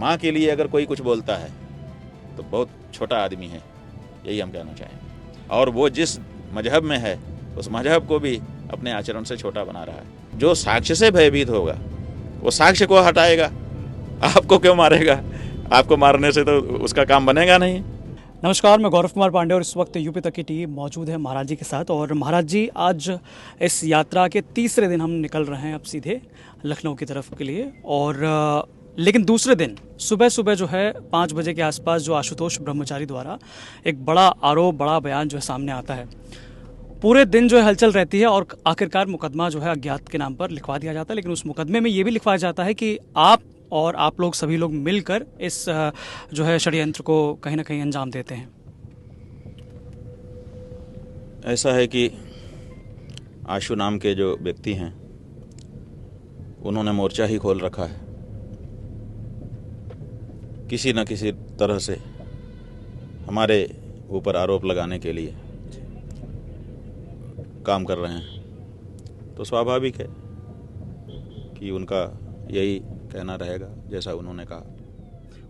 माँ के लिए अगर कोई कुछ बोलता है तो बहुत छोटा आदमी है, यही हम कहना चाहेंगे। और वो जिस मजहब में है उस मजहब को भी अपने आचरण से छोटा बना रहा है। जो साक्ष्य से भयभीत होगा वो साक्ष्य को हटाएगा, आपको क्यों मारेगा? आपको मारने से तो उसका काम बनेगा नहीं। नमस्कार, मैं गौरव कुमार पांडे और इस वक्त यूपी तक की टीम मौजूद है महाराज जी के साथ। और महाराज जी, आज इस यात्रा के तीसरे दिन हम निकल रहे हैं अब सीधे लखनऊ की तरफ के लिए। और लेकिन दूसरे दिन सुबह सुबह जो है 5 बजे के आसपास जो आशुतोष ब्रह्मचारी द्वारा एक बड़ा आरोप, बड़ा बयान जो है सामने आता है। पूरे दिन जो है हलचल रहती है और आखिरकार मुकदमा जो है अज्ञात के नाम पर लिखवा दिया जाता है। लेकिन उस मुकदमे में ये भी लिखवाया जाता है कि आप लोग सभी लोग मिलकर इस जो है षड्यंत्र को कहीं ना कहीं अंजाम देते हैं। ऐसा है कि आशु नाम के जो व्यक्ति हैं उन्होंने मोर्चा ही खोल रखा है, किसी न किसी तरह से हमारे ऊपर आरोप लगाने के लिए काम कर रहे हैं। तो स्वाभाविक है कि उनका यही कहना रहेगा जैसा उन्होंने कहा।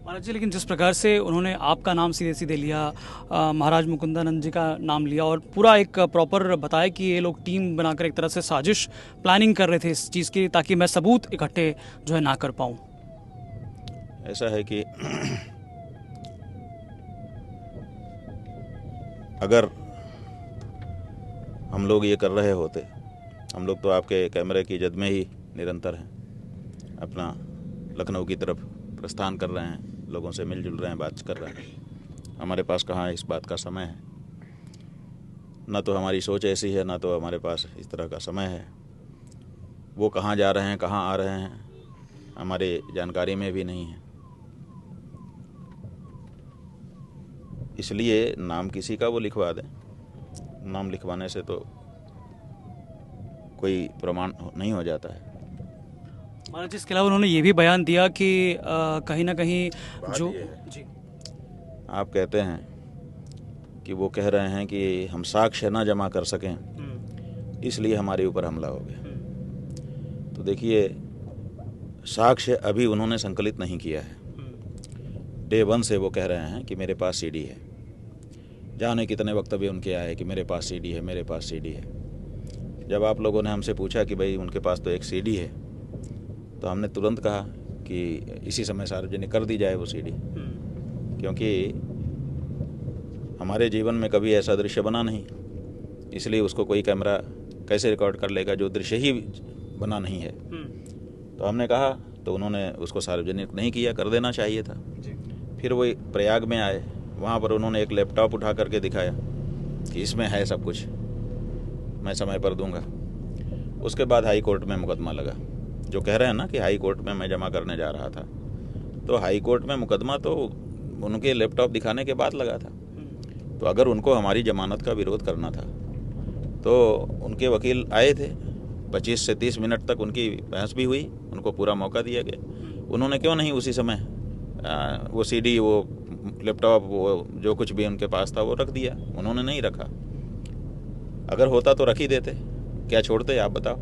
महाराज जी, लेकिन जिस प्रकार से उन्होंने आपका नाम सीधे सीधे लिया, महाराज मुकुंदानंद जी का नाम लिया और पूरा एक प्रॉपर बताया कि ये लोग टीम बनाकर एक तरह से साजिश प्लानिंग कर रहे थे इस चीज़ की, ताकि मैं सबूत इकट्ठे जो है ना कर पाऊँ। ऐसा है कि अगर हम लोग ये कर रहे होते, हम लोग तो आपके कैमरे की जद में ही निरंतर हैं, अपना लखनऊ की तरफ प्रस्थान कर रहे हैं, लोगों से मिलजुल रहे हैं, बात कर रहे हैं। हमारे पास कहाँ इस बात का समय है, ना तो हमारी सोच ऐसी है, ना तो हमारे पास इस तरह का समय है। वो कहाँ जा रहे हैं, कहाँ आ रहे हैं, हमारी जानकारी में भी नहीं है। इसलिए नाम किसी का वो लिखवा दें, नाम लिखवाने से तो कोई प्रमाण नहीं हो जाता है। महाराज जी, इसके अलावा उन्होंने ये भी बयान दिया कि कहीं ना कहीं जो जी आप कहते हैं कि वो कह रहे हैं कि हम साक्ष्य ना जमा कर सकें इसलिए हमारे ऊपर हमला हो गया। तो देखिए, साक्ष्य अभी उन्होंने संकलित नहीं किया है। डे 1 से वो कह रहे हैं कि मेरे पास सीडी है। जाने कितने वक्तव्य उनके आए कि मेरे पास सीडी है, मेरे पास सीडी है। जब आप लोगों ने हमसे पूछा कि भाई उनके पास तो एक सीडी है, तो हमने तुरंत कहा कि इसी समय सार्वजनिक कर दी जाए वो सीडी, क्योंकि हमारे जीवन में कभी ऐसा दृश्य बना नहीं, इसलिए उसको कोई कैमरा कैसे रिकॉर्ड कर लेगा जो दृश्य ही बना नहीं है। तो हमने कहा, तो उन्होंने उसको सार्वजनिक नहीं किया, कर देना चाहिए था। फिर वो प्रयाग में आए, वहाँ पर उन्होंने एक लैपटॉप उठा करके दिखाया कि इसमें है सब कुछ, मैं समय पर दूंगा। उसके बाद हाई कोर्ट में मुकदमा लगा। जो कह रहे हैं ना कि हाई कोर्ट में मैं जमा करने जा रहा था, तो हाई कोर्ट में मुकदमा तो उनके लैपटॉप दिखाने के बाद लगा था। तो अगर उनको हमारी जमानत का विरोध करना था तो उनके वकील आए थे, 25 से 30 मिनट तक उनकी बहस भी हुई, उनको पूरा मौका दिया गया। उन्होंने क्यों नहीं उसी समय वो सीडी, वो लैपटॉप, वो जो कुछ भी उनके पास था वो रख दिया? उन्होंने नहीं रखा। अगर होता तो रख ही देते, क्या छोड़ते आप बताओ?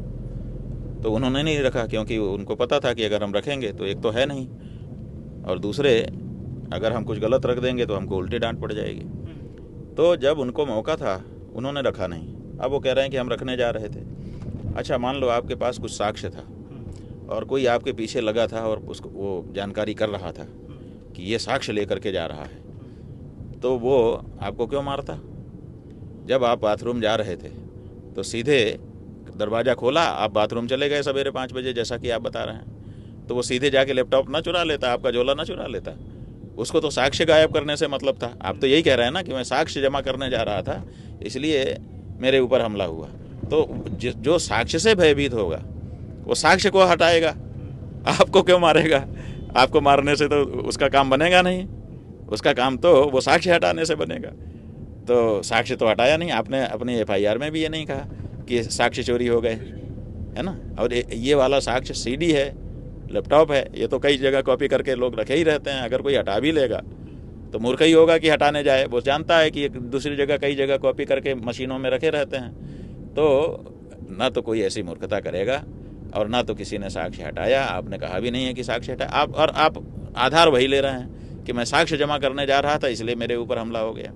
तो उन्होंने नहीं रखा क्योंकि उनको पता था कि अगर हम रखेंगे तो एक तो है नहीं, और दूसरे अगर हम कुछ गलत रख देंगे तो हमको उल्टी डांट पड़ जाएगी। तो जब उनको मौका था उन्होंने रखा नहीं। अब वो कह रहे हैं कि हम रखने जा रहे थे। अच्छा, मान लो आपके पास कुछ साक्ष्य था और कोई आपके पीछे लगा था और उसको वो जानकारी कर रहा था कि ये साक्ष्य लेकर के जा रहा है, तो वो आपको क्यों मारता? जब आप बाथरूम जा रहे थे तो सीधे दरवाज़ा खोला, आप बाथरूम चले गए सवेरे 5 बजे जैसा कि आप बता रहे हैं, तो वो सीधे जाके लैपटॉप ना चुरा लेता, आपका झोला ना चुरा लेता? उसको तो साक्ष्य गायब करने से मतलब था। आप तो यही कह रहे हैं ना कि मैं साक्ष्य जमा करने जा रहा था इसलिए मेरे ऊपर हमला हुआ। तो जो साक्ष्य से भयभीत होगा वो साक्ष्य को हटाएगा, आपको क्यों मारेगा? आपको मारने से तो उसका काम बनेगा नहीं, उसका काम तो वो साक्ष्य हटाने से बनेगा। तो साक्ष्य तो हटाया नहीं आपने, अपनी FIR में भी ये नहीं कहा कि साक्ष्य चोरी हो गए, है ना। और ये वाला साक्ष्य सीडी है, लैपटॉप है, ये तो कई जगह कॉपी करके लोग रखे ही रहते हैं। अगर कोई हटा भी लेगा तो मूर्ख ही होगा कि हटाने जाए। वो जानता है कि दूसरी जगह कई जगह कॉपी करके मशीनों में रखे रहते हैं। तो ना तो कोई ऐसी मूर्खता करेगा और ना तो किसी ने साक्ष्य हटाया। आपने कहा भी नहीं है कि साक्ष्य हटाया। आप आधार वही ले रहे हैं कि मैं साक्ष्य जमा करने जा रहा था इसलिए मेरे ऊपर हमला हो गया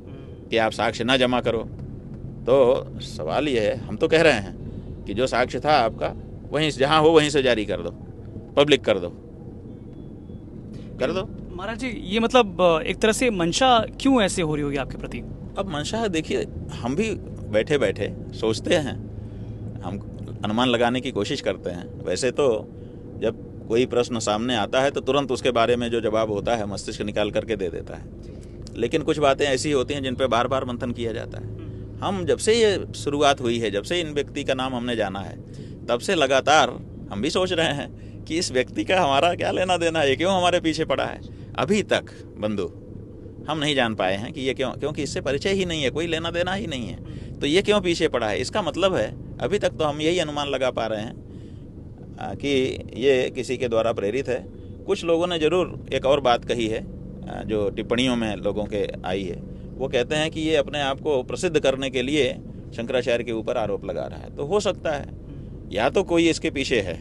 कि आप साक्ष्य ना जमा करो। तो सवाल ये है, हम तो कह रहे हैं कि जो साक्ष्य था आपका वहीं जहाँ हो वहीं से जारी कर दो, पब्लिक कर दो। महाराज जी, ये मतलब एक तरह से मंशा क्यों ऐसे हो रही होगी आपके प्रति? अब मंशा देखिए, हम भी बैठे बैठे सोचते हैं, हम अनुमान लगाने की कोशिश करते हैं। वैसे तो जब कोई प्रश्न सामने आता है तो तुरंत उसके बारे में जो जवाब होता है मस्तिष्क निकाल करके दे देता है, लेकिन कुछ बातें ऐसी होती हैं जिन पे बार बार मंथन किया जाता है। हम जब से ये शुरुआत हुई है, जब से इन व्यक्ति का नाम हमने जाना है, तब से लगातार हम भी सोच रहे हैं कि इस व्यक्ति का हमारा क्या लेना देना है, क्यों हमारे पीछे पड़ा है। अभी तक बंधु हम नहीं जान पाए हैं कि ये क्यों, क्योंकि इससे परिचय ही नहीं है, कोई लेना देना ही नहीं है, तो ये क्यों पीछे पड़ा है। इसका मतलब है अभी तक तो हम यही अनुमान लगा पा रहे हैं कि ये किसी के द्वारा प्रेरित है। कुछ लोगों ने ज़रूर एक और बात कही है जो टिप्पणियों में लोगों के आई है, वो कहते हैं कि ये अपने आप को प्रसिद्ध करने के लिए शंकराचार्य के ऊपर आरोप लगा रहा है। तो हो सकता है या तो कोई इसके पीछे है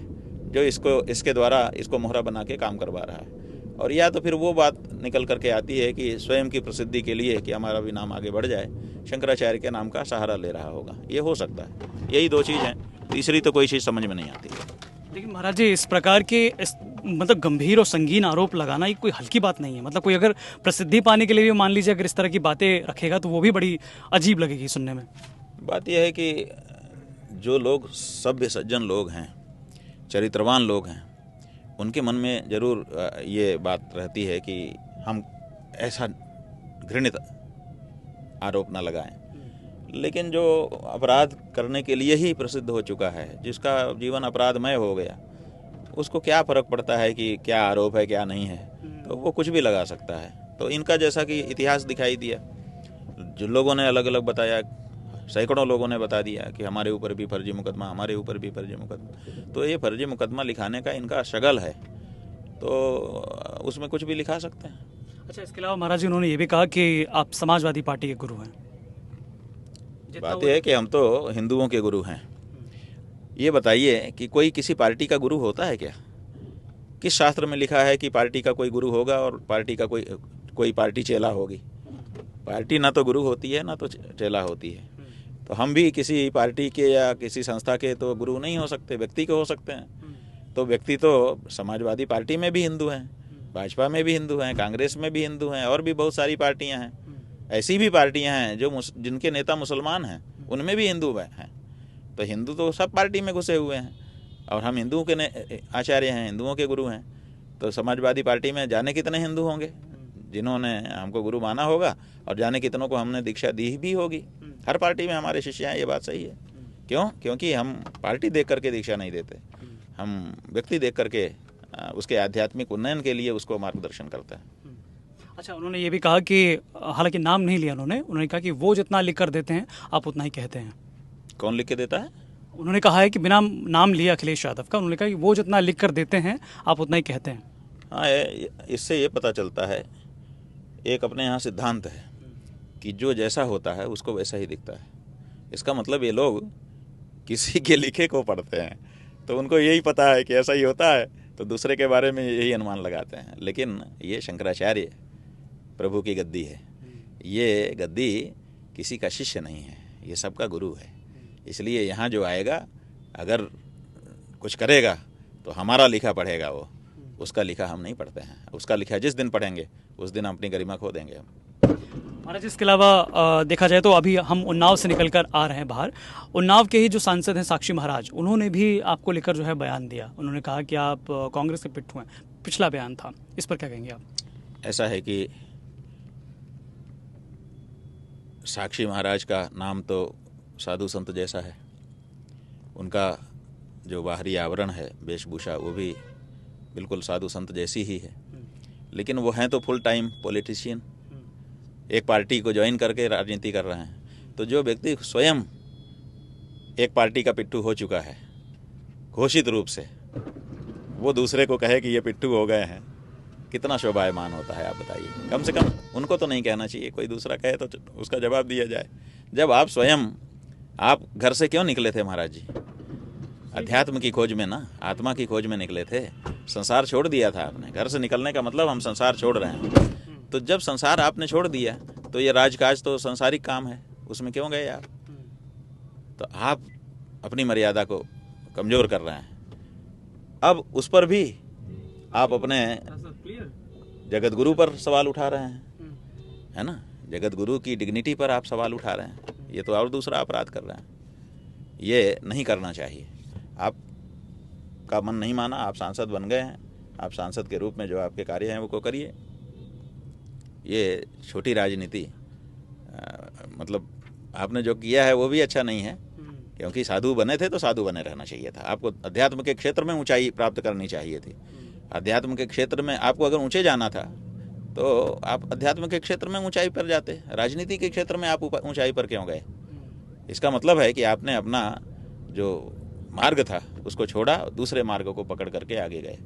जो इसके द्वारा इसको मोहरा बना के काम करवा रहा है, और या तो फिर वो बात निकल करके आती है कि स्वयं की प्रसिद्धि के लिए कि हमारा भी नाम आगे बढ़ जाए, शंकराचार्य के नाम का सहारा ले रहा होगा। ये हो सकता है, यही दो चीज़ हैं, तीसरी तो कोई चीज़ समझ में नहीं आती है। लेकिन महाराज जी, इस प्रकार के मतलब गंभीर और संगीन आरोप लगाना ये कोई हल्की बात नहीं है। मतलब कोई अगर प्रसिद्धि पाने के लिए भी मान लीजिए अगर इस तरह की बातें रखेगा तो वो भी बड़ी अजीब लगेगी सुनने में। बात यह है कि जो लोग सभ्य सज्जन लोग हैं, चरित्रवान लोग हैं, उनके मन में ज़रूर ये बात रहती है कि हम ऐसा घृणित आरोप न लगाएं। लेकिन जो अपराध करने के लिए ही प्रसिद्ध हो चुका है, जिसका जीवन अपराधमय हो गया, उसको क्या फ़र्क पड़ता है कि क्या आरोप है क्या नहीं है, तो वो कुछ भी लगा सकता है। तो इनका जैसा कि इतिहास दिखाई दिया, जो लोगों ने अलग अलग बताया, सैकड़ों लोगों ने बता दिया कि हमारे ऊपर भी फर्जी मुकदमा, हमारे ऊपर भी फर्जी मुकदमा। तो ये फर्जी मुकदमा लिखाने का इनका शगल है, तो उसमें कुछ भी लिखा सकते हैं। अच्छा, इसके अलावा महाराज जी उन्होंने ये भी कहा कि आप समाजवादी पार्टी के गुरु हैं। बात यह है कि हम तो हिंदुओं के गुरु हैं। ये बताइए कि कोई किसी पार्टी का गुरु होता है क्या? किस शास्त्र में लिखा है कि पार्टी का कोई गुरु होगा और पार्टी का कोई पार्टी चेला होगी? पार्टी ना तो गुरु होती है ना तो चेला होती है। तो हम भी किसी पार्टी के या किसी संस्था के तो गुरु नहीं हो सकते, व्यक्ति के हो सकते हैं। तो व्यक्ति तो समाजवादी पार्टी में भी हिंदू हैं, भाजपा में भी हिंदू हैं, कांग्रेस में भी हिंदू हैं, और भी बहुत सारी पार्टियां हैं। ऐसी भी पार्टियां हैं जो जिनके नेता मुसलमान हैं, उनमें भी हिंदू हैं। तो हिंदू तो सब पार्टी में घुसे हुए हैं, और हम हिंदुओं के आचार्य हैं, हिंदुओं के गुरु हैं। तो समाजवादी पार्टी में जाने कितने हिंदू होंगे जिन्होंने हमको गुरु माना होगा, और जाने कितनों को हमने दीक्षा दी भी होगी। हर पार्टी में हमारे शिष्य हैं, ये बात सही है। क्यों? क्योंकि हम पार्टी देख करके दीक्षा नहीं देते, हम व्यक्ति देख करके उसके आध्यात्मिक उन्नयन के लिए उसको मार्गदर्शन करते हैं। अच्छा, उन्होंने ये भी कहा कि हालांकि नाम नहीं लिया उन्होंने कहा कि वो जितना लिख कर देते हैं आप उतना ही कहते हैं। कौन लिख के देता है? उन्होंने कहा है कि बिना नाम लिए अखिलेश यादव का, उन्होंने कहा कि वो जितना लिख कर देते हैं आप उतना ही कहते हैं। हाँ, इससे ये पता चलता है, एक अपने यहाँ सिद्धांत है कि जो जैसा होता है उसको वैसा ही दिखता है। इसका मतलब ये लोग किसी के लिखे को पढ़ते हैं तो उनको यही पता है कि ऐसा ही होता है, तो दूसरे के बारे में यही अनुमान लगाते हैं। लेकिन ये शंकराचार्य प्रभु की गद्दी है, ये गद्दी किसी का शिष्य नहीं है, ये सबका गुरु है। इसलिए यहाँ जो आएगा, अगर कुछ करेगा तो हमारा लिखा पढ़ेगा, वो उसका लिखा हम नहीं पढ़ते हैं। उसका लिखा जिस दिन पढ़ेंगे उस दिन अपनी गरिमा खो देंगे हम। महाराज, इसके अलावा देखा जाए तो अभी हम उन्नाव से निकल कर आ रहे हैं बाहर। उन्नाव के ही जो सांसद हैं साक्षी महाराज, उन्होंने भी आपको लेकर जो है बयान दिया। उन्होंने कहा कि आप कांग्रेस के पिट्ठू हैं। पिछला बयान था, इस पर क्या कहेंगे आप? ऐसा है कि साक्षी महाराज का नाम तो साधु संत जैसा है, उनका जो बाहरी आवरण है, वेशभूषा, वो भी बिल्कुल साधु संत जैसी ही है। लेकिन वो हैं तो फुल टाइम पॉलिटिशियन, एक पार्टी को ज्वाइन करके राजनीति कर रहे हैं। तो जो व्यक्ति स्वयं एक पार्टी का पिट्ठू हो चुका है घोषित रूप से, वो दूसरे को कहे कि ये पिट्ठू हो गए हैं, कितना शोभायमान होता है आप बताइए। कम से कम उनको तो नहीं कहना चाहिए, कोई दूसरा कहे तो उसका जवाब दिया जाए। जब आप स्वयं, आप घर से क्यों निकले थे महाराज जी? अध्यात्म की खोज में ना, आत्मा की खोज में निकले थे। संसार छोड़ दिया था आपने। घर से निकलने का मतलब हम संसार छोड़ रहे हैं। तो जब संसार आपने छोड़ दिया तो ये राजकाज तो संसारिक काम है, उसमें क्यों गए आप? तो आप अपनी मर्यादा को कमज़ोर कर रहे हैं। अब उस पर भी आप अपने जगत गुरु पर सवाल उठा रहे हैं, है ना? जगत गुरु की डिग्निटी पर आप सवाल उठा रहे हैं। ये तो और दूसरा अपराध कर रहे हैं। ये नहीं करना चाहिए। आपका मन नहीं माना, आप सांसद बन गए हैं, आप सांसद के रूप में जो आपके कार्य हैं वो करिए। ये छोटी राजनीति मतलब आपने जो किया है वो भी अच्छा नहीं है, क्योंकि साधु बने थे तो साधु बने रहना चाहिए था। आपको अध्यात्म के क्षेत्र में ऊंचाई प्राप्त करनी चाहिए थी। अध्यात्म के क्षेत्र में आपको अगर ऊंचे जाना था तो आप अध्यात्म के क्षेत्र में ऊंचाई पर जाते। राजनीति के क्षेत्र में आप ऊंचाई पर क्यों गए? इसका मतलब है कि आपने अपना जो मार्ग था उसको छोड़ा, दूसरे मार्ग को पकड़ करके आगे गए।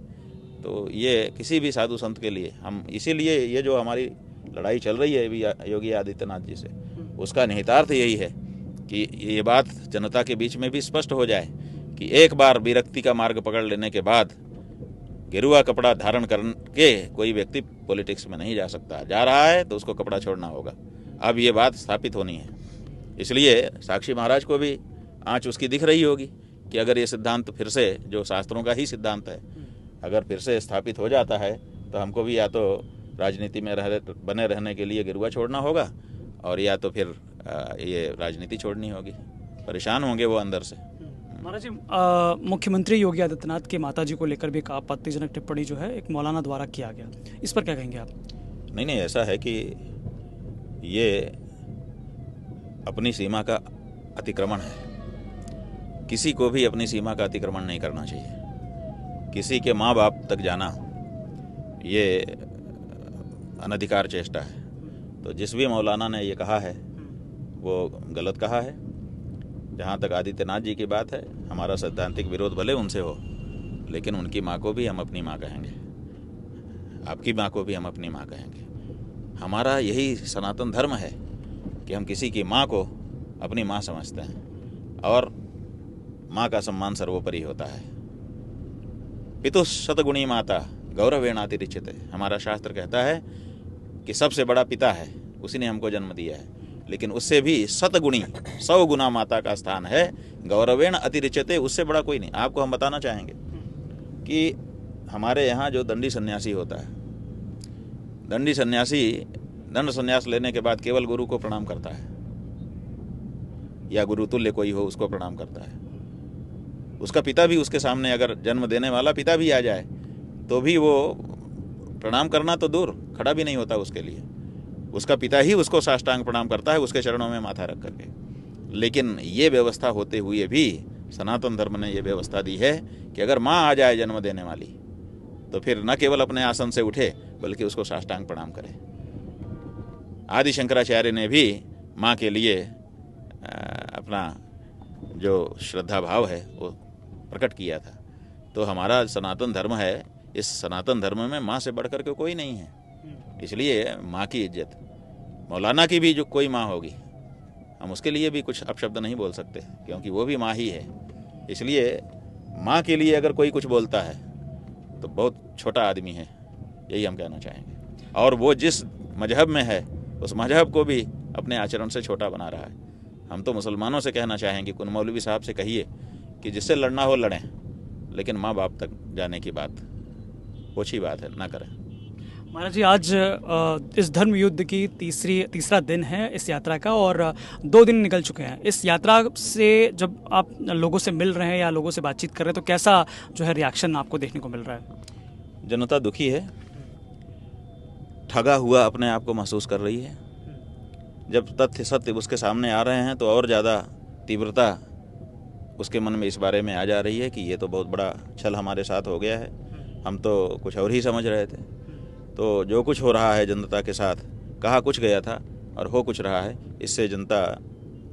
तो ये किसी भी साधु संत के लिए, हम इसीलिए ये जो हमारी लड़ाई चल रही है योगी आदित्यनाथ जी से, उसका निहितार्थ यही है कि ये बात जनता के बीच में भी स्पष्ट हो जाए कि एक बार विरक्ति का मार्ग पकड़ लेने के बाद गेरुआ कपड़ा धारण करके कोई व्यक्ति पॉलिटिक्स में नहीं जा सकता। जा रहा है तो उसको कपड़ा छोड़ना होगा। अब ये बात स्थापित होनी है। इसलिए साक्षी महाराज को भी आँच उसकी दिख रही होगी कि अगर ये सिद्धांत फिर से, जो शास्त्रों का ही सिद्धांत है, अगर फिर से स्थापित हो जाता है तो हमको भी या तो राजनीति में बने रहने के लिए गेरुआ छोड़ना होगा और या तो फिर ये राजनीति छोड़नी होगी। परेशान होंगे वो अंदर से। महाराज जी, मुख्यमंत्री योगी आदित्यनाथ की माताजी को लेकर भी एक आपत्तिजनक टिप्पणी जो है एक मौलाना द्वारा किया गया, इस पर क्या कहेंगे आप? नहीं, ऐसा है कि ये अपनी सीमा का अतिक्रमण है। किसी को भी अपनी सीमा का अतिक्रमण नहीं करना चाहिए। किसी के माँ बाप तक जाना ये अनधिकार चेष्टा है। तो जिस भी मौलाना ने ये कहा है वो गलत कहा है। जहाँ तक आदित्यनाथ जी की बात है, हमारा सैद्धांतिक विरोध भले उनसे हो, लेकिन उनकी माँ को भी हम अपनी माँ कहेंगे, आपकी माँ को भी हम अपनी माँ कहेंगे। हमारा यही सनातन धर्म है कि हम किसी की माँ को अपनी माँ समझते हैं और माँ का सम्मान सर्वोपरि होता है। पितु शतगुणी माता गौरवेणातिरिच्यते। हमारा शास्त्र कहता है कि सबसे बड़ा पिता है, उसी ने हमको जन्म दिया है, लेकिन उससे भी शतगुणी 100 गुना माता का स्थान है। गौरवेण अतिरिच्यते, उससे बड़ा कोई नहीं। आपको हम बताना चाहेंगे कि हमारे यहाँ जो दंडी सन्यासी होता है, दंडी सन्यासी दंड सन्यास लेने के बाद केवल गुरु को प्रणाम करता है, या गुरु तुल्य कोई हो उसको प्रणाम करता है। उसका पिता भी उसके सामने, अगर जन्म देने वाला पिता भी आ जाए तो भी वो प्रणाम करना तो दूर, खड़ा भी नहीं होता उसके लिए। उसका पिता ही उसको साष्टांग प्रणाम करता है, उसके चरणों में माथा रख करके। लेकिन ये व्यवस्था होते हुए भी सनातन धर्म ने ये व्यवस्था दी है कि अगर माँ आ जाए जन्म देने वाली तो फिर न केवल अपने आसन से उठे बल्कि उसको साष्टांग प्रणाम करे। आदि शंकराचार्य ने भी माँ के लिए अपना जो श्रद्धा भाव है वो प्रकट किया था। तो हमारा सनातन धर्म है, इस सनातन धर्म में माँ से बढ़कर के कोई नहीं है। इसलिए माँ की इज्जत, मौलाना की भी जो कोई माँ होगी, हम उसके लिए भी कुछ अपशब्द नहीं बोल सकते क्योंकि वो भी माँ ही है। इसलिए माँ के लिए अगर कोई कुछ बोलता है तो बहुत छोटा आदमी है, यही हम कहना चाहेंगे। और वो जिस मजहब में है उस मजहब को भी अपने आचरण से छोटा बना रहा है। हम तो मुसलमानों से कहना चाहेंगे, कुन मौलवी साहब से कहिए कि जिससे लड़ना हो लड़ें, लेकिन माँ बाप तक जाने की बात ओछी बात है, ना करें। महाराज जी, आज इस धर्म युद्ध की तीसरा दिन है इस यात्रा का और 2 दिन निकल चुके हैं। इस यात्रा से जब आप लोगों से मिल रहे हैं या लोगों से बातचीत कर रहे हैं तो कैसा जो है रिएक्शन आपको देखने को मिल रहा है? जनता दुखी है, ठगा हुआ अपने आप को महसूस कर रही है। जब तथ्य सत्य उसके सामने आ रहे हैं तो और ज़्यादा तीव्रता उसके मन में इस बारे में आ जा रही है कि ये तो बहुत बड़ा छल हमारे साथ हो गया है, हम तो कुछ और ही समझ रहे थे। तो जो कुछ हो रहा है जनता के साथ, कहा कुछ गया था और हो कुछ रहा है, इससे जनता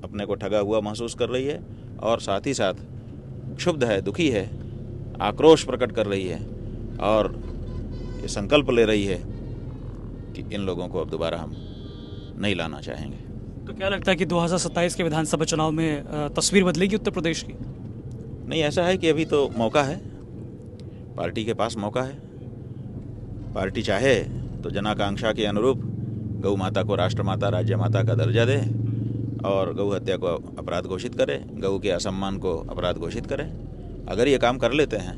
अपने को ठगा हुआ महसूस कर रही है और साथ ही साथ क्षुब्ध है, दुखी है, आक्रोश प्रकट कर रही है और ये संकल्प ले रही है कि इन लोगों को अब दोबारा हम नहीं लाना चाहेंगे। तो क्या लगता है कि 2027 के विधानसभा चुनाव में तस्वीर बदलेगी उत्तर प्रदेश की? नहीं, ऐसा है कि अभी तो मौका है, पार्टी के पास मौका है। पार्टी चाहे तो जनाकांक्षा के अनुरूप गौ माता को राष्ट्रमाता राज्य माता का दर्जा दे और गौ हत्या को अपराध घोषित करे, गौ के असम्मान को अपराध घोषित करे। अगर ये काम कर लेते हैं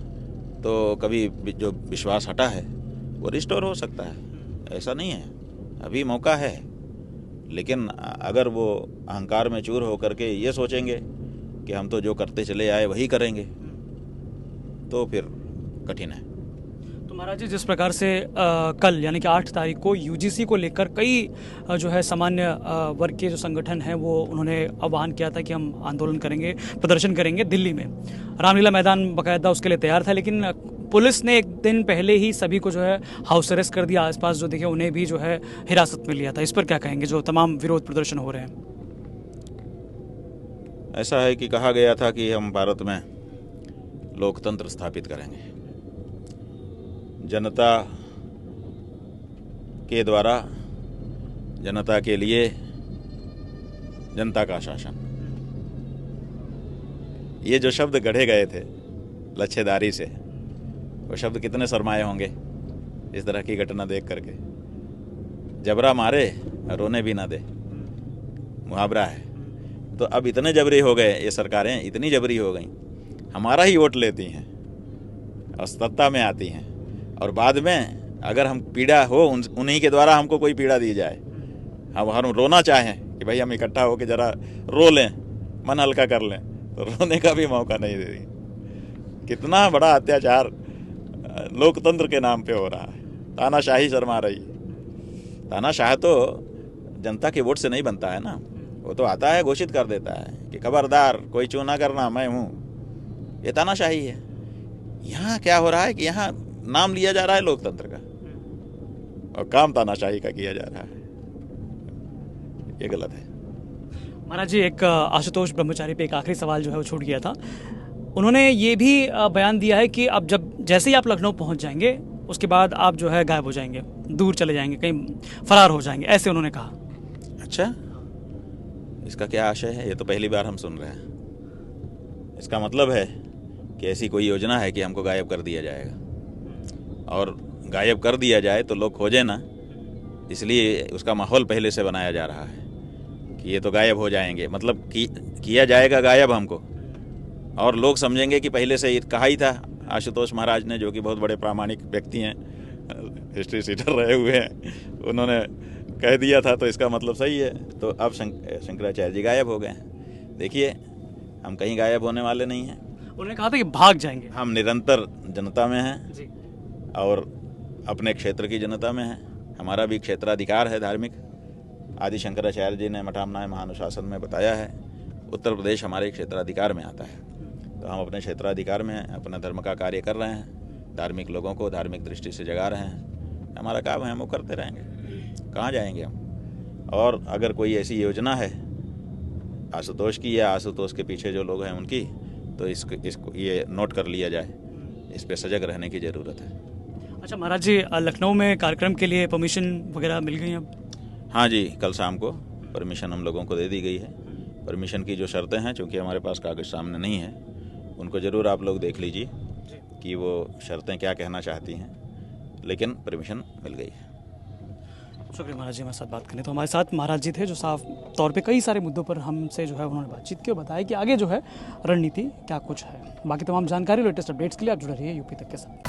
तो कभी जो विश्वास हटा है वो रिस्टोर हो सकता है, ऐसा नहीं है, अभी मौका है। लेकिन अगर वो अहंकार में चूर होकर के ये सोचेंगे कि हम तो जो करते चले आए वही करेंगे, तो फिर कठिन है। तो महाराज जी, जिस प्रकार से कल यानी कि 8 तारीख को यूजीसी को लेकर कई जो है सामान्य वर्ग के जो संगठन हैं वो उन्होंने आह्वान किया था कि हम आंदोलन करेंगे, प्रदर्शन करेंगे दिल्ली में। रामलीला मैदान बाकायदा उसके लिए तैयार था, लेकिन पुलिस ने एक दिन पहले ही सभी को जो है हाउस अरेस्ट कर दिया। आसपास जो देखे उन्हें भी जो है हिरासत में लिया था। इस पर क्या कहेंगे, जो तमाम विरोध प्रदर्शन हो रहे हैं? ऐसा है कि कहा गया था कि हम भारत में लोकतंत्र स्थापित करेंगे, जनता के द्वारा जनता के लिए जनता का शासन। ये जो शब्द गढ़े गए थे लच्छेदारी से, वो शब्द कितने शर्माए होंगे इस तरह की घटना देख करके। जबरा मारे रोने भी ना दे, मुहावरा है। तो अब इतने जबरी हो गए ये सरकारें, इतनी जबरी हो गई, हमारा ही वोट लेती हैं और सत्ता में आती हैं, और बाद में अगर हम पीड़ा हो उन्हीं के द्वारा हमको कोई पीड़ा दी जाए, हम रोना चाहें कि भाई हम इकट्ठा होकर जरा रो लें, मन हल्का कर लें, तो रोने का भी मौका नहीं दे रही। कितना बड़ा अत्याचार लोकतंत्र के नाम पे हो रहा है। तानाशाही शर्मा रही है। तानाशाह तो जनता के वोट से नहीं बनता है ना, वो तो आता है घोषित कर देता है कि खबरदार कोई चू ना करना, मैं हूँ। ये तानाशाही है। यहाँ क्या हो रहा है कि यहाँ नाम लिया जा रहा है लोकतंत्र का और काम तानाशाही का किया जा रहा है। ये गलत है। महाराज जी, एक आशुतोष ब्रह्मचारी पे एक आखिरी सवाल जो है वो छूट गया था। उन्होंने ये भी बयान दिया है कि अब जैसे ही आप लखनऊ पहुंच जाएंगे उसके बाद आप जो है गायब हो जाएंगे, दूर चले जाएंगे, कहीं फरार हो जाएंगे, ऐसे उन्होंने कहा। अच्छा, इसका क्या आशय है? ये तो पहली बार हम सुन रहे हैं। इसका मतलब है कि ऐसी कोई योजना है कि हमको गायब कर दिया जाएगा, और गायब कर दिया जाए तो लोग खोजें ना, इसलिए उसका माहौल पहले से बनाया जा रहा है कि ये तो गायब हो जाएंगे, मतलब किया जाएगा गायब हमको, और लोग समझेंगे कि पहले से कहा ही था आशुतोष महाराज ने, जो कि बहुत बड़े प्रामाणिक व्यक्ति हैं, हिस्ट्री सीटर रहे हुए हैं, उन्होंने कह दिया था, तो इसका मतलब सही है। तो अब शंकराचार्य जी गायब हो गए हैं। देखिए, हम कहीं गायब होने वाले नहीं हैं। उन्होंने कहा था कि भाग जाएंगे। हम निरंतर जनता में हैं जी। और अपने क्षेत्र की जनता में हैं। हमारा भी क्षेत्राधिकार है धार्मिक। आदि शंकराचार्य जी ने मठामनाय महानुशासन में बताया है, उत्तर प्रदेश हमारे क्षेत्राधिकार में आता है। तो हम अपने क्षेत्राधिकार में अपना धर्म का कार्य कर रहे हैं, धार्मिक लोगों को धार्मिक दृष्टि से जगा रहे हैं। हमारा काम है, हम वो करते रहेंगे, कहाँ जाएंगे हम। और अगर कोई ऐसी योजना है आशुतोष की या आशुतोष के पीछे जो लोग हैं उनकी, तो इसको ये नोट कर लिया जाए, इस पर सजग रहने की ज़रूरत है। अच्छा महाराज जी, लखनऊ में कार्यक्रम के लिए परमिशन वगैरह मिल गई अब? हाँ जी, कल शाम को परमिशन हम लोगों को दे दी गई है। परमिशन की जो शर्तें हैं, चूँकि हमारे पास कागज़ सामने नहीं है, उनको ज़रूर आप लोग देख लीजिए कि वो शर्तें क्या कहना चाहती हैं, लेकिन परमिशन मिल गई है। शुक्रिया महाराज जी, हमारे साथ बात करने। तो हमारे साथ महाराज जी थे, जो साफ तौर पे कई सारे मुद्दों पर हमसे जो है उन्होंने बातचीत की और बताया कि आगे जो है रणनीति क्या कुछ है। बाकी तमाम जानकारी, लेटेस्ट अपडेट्स के लिए आप जुड़े रहिए यूपी तक के साथ।